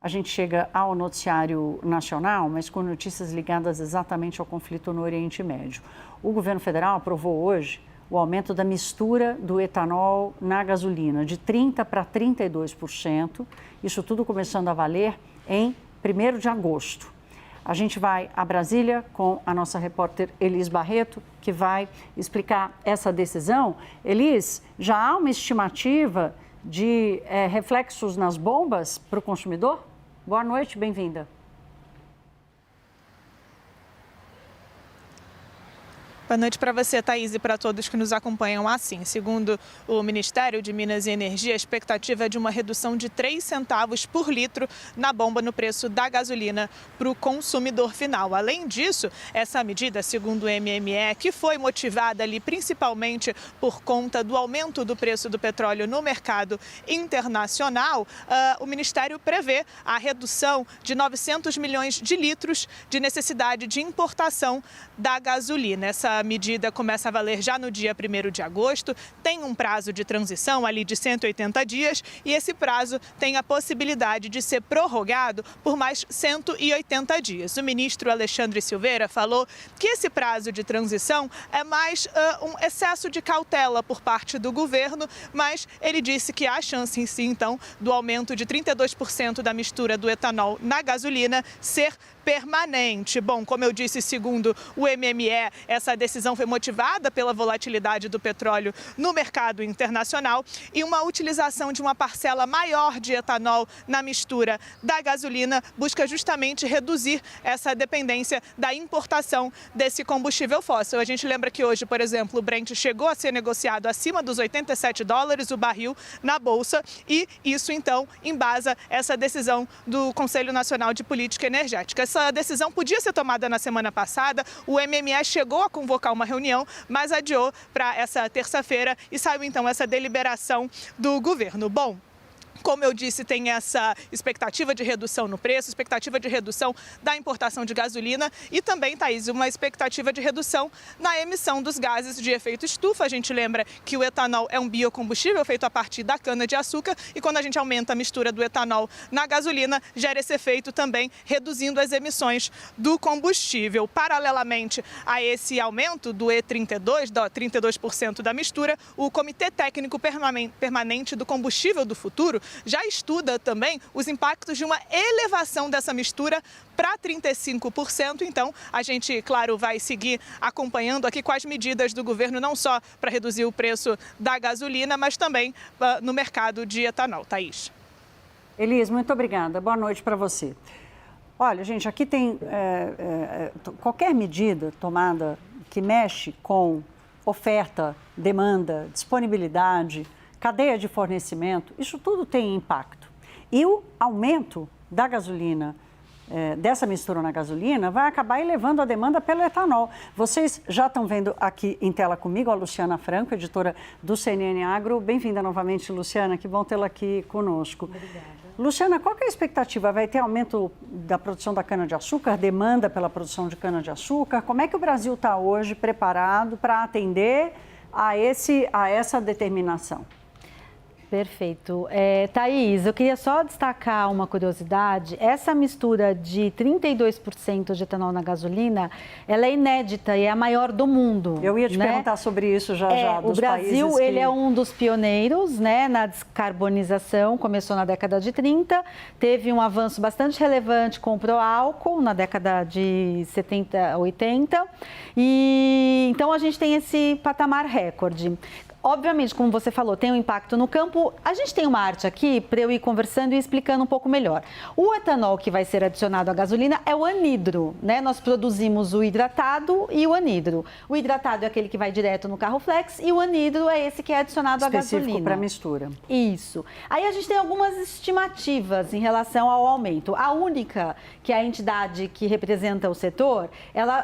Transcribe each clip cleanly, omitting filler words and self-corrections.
a gente chega ao noticiário nacional, mas com notícias ligadas exatamente ao conflito no Oriente Médio. O governo federal aprovou hoje o aumento da mistura do etanol na gasolina, de 30% para 32%. Isso tudo começando a valer em 1º de agosto. A gente vai a Brasília com a nossa repórter Elis Barreto, que vai explicar essa decisão. Elis, já há uma estimativa de reflexos nas bombas para o consumidor? Boa noite, bem-vinda. Boa noite para você, Thaís, e para todos que nos acompanham. Assim, segundo o Ministério de Minas e Energia, a expectativa é de uma redução de 3 centavos por litro na bomba no preço da gasolina para o consumidor final. Além disso, essa medida, segundo o MME, que foi motivada ali principalmente por conta do aumento do preço do petróleo no mercado internacional, o Ministério prevê a redução de 900 milhões de litros de necessidade de importação da gasolina. Essa medida começa a valer já no dia 1º de agosto, tem um prazo de transição ali de 180 dias e esse prazo tem a possibilidade de ser prorrogado por mais 180 dias. O ministro Alexandre Silveira falou que esse prazo de transição é mais um excesso de cautela por parte do governo, mas ele disse que há chance em si, então, do aumento de 32% da mistura do etanol na gasolina ser permanente. Bom, como eu disse, segundo o MME, essa decisão foi motivada pela volatilidade do petróleo no mercado internacional e uma utilização de uma parcela maior de etanol na mistura da gasolina busca justamente reduzir essa dependência da importação desse combustível fóssil. A gente lembra que hoje, por exemplo, o Brent chegou a ser negociado acima dos $87 o barril na Bolsa e isso, então, embasa essa decisão do Conselho Nacional de Política Energética. Essa decisão podia ser tomada na semana passada, o MME chegou a convocar uma reunião, mas adiou para essa terça-feira e saiu então essa deliberação do governo. Bom, como eu disse, tem essa expectativa de redução no preço, expectativa de redução da importação de gasolina e também, Thaís, uma expectativa de redução na emissão dos gases de efeito estufa. A gente lembra que o etanol é um biocombustível feito a partir da cana-de-açúcar e quando a gente aumenta a mistura do etanol na gasolina, gera esse efeito também reduzindo as emissões do combustível. Paralelamente a esse aumento do E32, da 32% da mistura, o Comitê Técnico Permanente do Combustível do Futuro já estuda também os impactos de uma elevação dessa mistura para 35%. Então, a gente, claro, vai seguir acompanhando aqui quais medidas do governo, não só para reduzir o preço da gasolina, mas também no mercado de etanol. Thaís. Elis, muito obrigada. Boa noite para você. Olha, gente, aqui tem qualquer medida tomada que mexe com oferta, demanda, disponibilidade, cadeia de fornecimento, isso tudo tem impacto. E o aumento da gasolina, dessa mistura na gasolina, vai acabar elevando a demanda pelo etanol. Vocês já estão vendo aqui em tela comigo a Luciana Franco, editora do CNN Agro. Bem-vinda novamente, Luciana, que bom tê-la aqui conosco. Obrigada. Luciana, qual que é a expectativa? Vai ter aumento da produção da cana-de-açúcar, demanda pela produção de cana-de-açúcar? Como é que o Brasil está hoje preparado para atender a essa determinação? Perfeito. Thaís, eu queria só destacar uma curiosidade. Essa mistura de 32% de etanol na gasolina, ela é inédita e é a maior do mundo. Eu ia te perguntar sobre isso já, dos o Brasil, países ele é um dos pioneiros, né, na descarbonização, começou na década de 30, teve um avanço bastante relevante com o pró-álcool na década de 70, 80, e então a gente tem esse patamar recorde. Obviamente, como você falou, tem um impacto no campo. A gente tem uma arte aqui para eu ir conversando e explicando um pouco melhor. O etanol que vai ser adicionado à gasolina é o anidro, né? Nós produzimos o hidratado e o anidro. O hidratado é aquele que vai direto no carro flex e o anidro é esse que é adicionado à gasolina. Específico para mistura. Isso. Aí a gente tem algumas estimativas em relação ao aumento. A única, que é a entidade que representa o setor, ela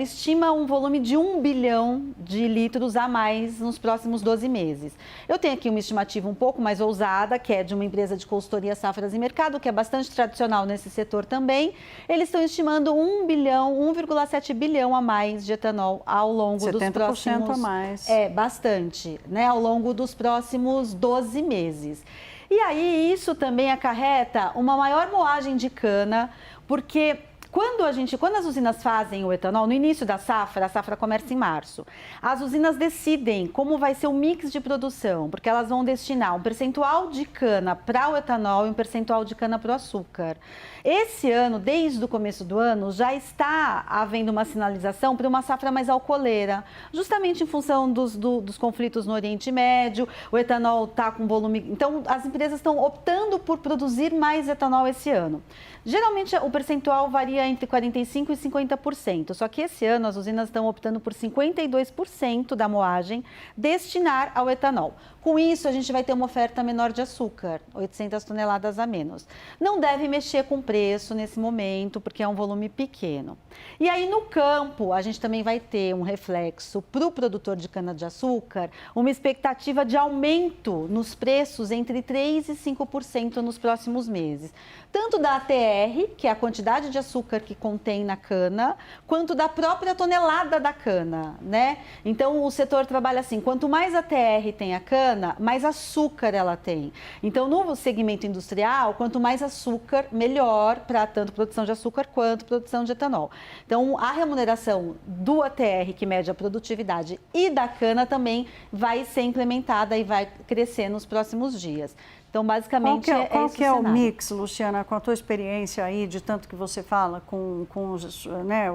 estima um volume de 1 bilhão de litros a mais nos próximos 12 meses. Eu tenho aqui uma estimativa um pouco mais ousada, que é de uma empresa de consultoria Safras e Mercado, que é bastante tradicional nesse setor também. Eles estão estimando 1 bilhão, 1,7 bilhão a mais de etanol ao longo dos próximos... 70% a mais. Bastante, né? Ao longo dos próximos 12 meses. E aí isso também acarreta uma maior moagem de cana, porque quando as usinas fazem o etanol, no início da safra, a safra começa em março, as usinas decidem como vai ser o mix de produção, porque elas vão destinar um percentual de cana para o etanol e um percentual de cana para o açúcar. Esse ano, desde o começo do ano, já está havendo uma sinalização para uma safra mais alcooleira, justamente em função dos conflitos no Oriente Médio, o etanol está com volume... Então, as empresas estão optando por produzir mais etanol esse ano. Geralmente, o percentual varia entre 45% e 50%, só que esse ano as usinas estão optando por 52% da moagem destinar ao etanol. Com isso, a gente vai ter uma oferta menor de açúcar, 800 toneladas a menos. Não deve mexer com o preço nesse momento, porque é um volume pequeno. E aí, no campo, a gente também vai ter um reflexo para o produtor de cana-de-açúcar, uma expectativa de aumento nos preços entre 3% e 5% nos próximos meses. Tanto da ATR, que é a quantidade de açúcar que contém na cana, quanto da própria tonelada da cana, né? Então, o setor trabalha assim, quanto mais ATR tem a cana, mais açúcar ela tem. Então, no segmento industrial, quanto mais açúcar, melhor para tanto produção de açúcar quanto produção de etanol. Então, a remuneração do ATR, que mede a produtividade, e da cana também vai ser implementada e vai crescer nos próximos dias. Então, basicamente, qual que é o mix, Luciana, com a tua experiência aí, de tanto que você fala com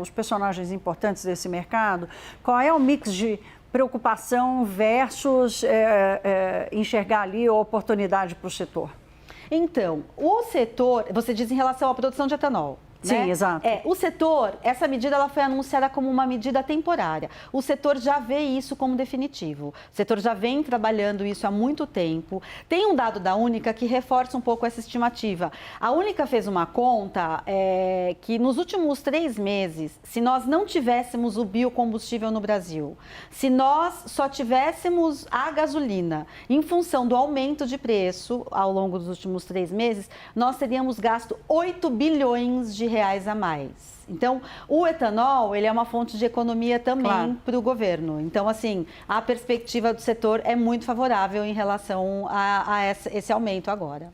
os personagens importantes desse mercado, qual é o mix de preocupação versus enxergar ali a oportunidade para o setor? Então, o setor, você diz em relação à produção de etanol. Sim, né? exato. O setor, essa medida ela foi anunciada como uma medida temporária. O setor já vê isso como definitivo. O setor já vem trabalhando isso há muito tempo. Tem um dado da Única que reforça um pouco essa estimativa. A Única fez uma conta que nos últimos 3 meses, se nós não tivéssemos o biocombustível no Brasil, se nós só tivéssemos a gasolina, em função do aumento de preço ao longo dos últimos 3 meses, nós teríamos gasto 8 bilhões de reais a mais. Então, o etanol, ele é uma fonte de economia também para o governo. Então, assim, a perspectiva do setor é muito favorável em relação a esse aumento agora.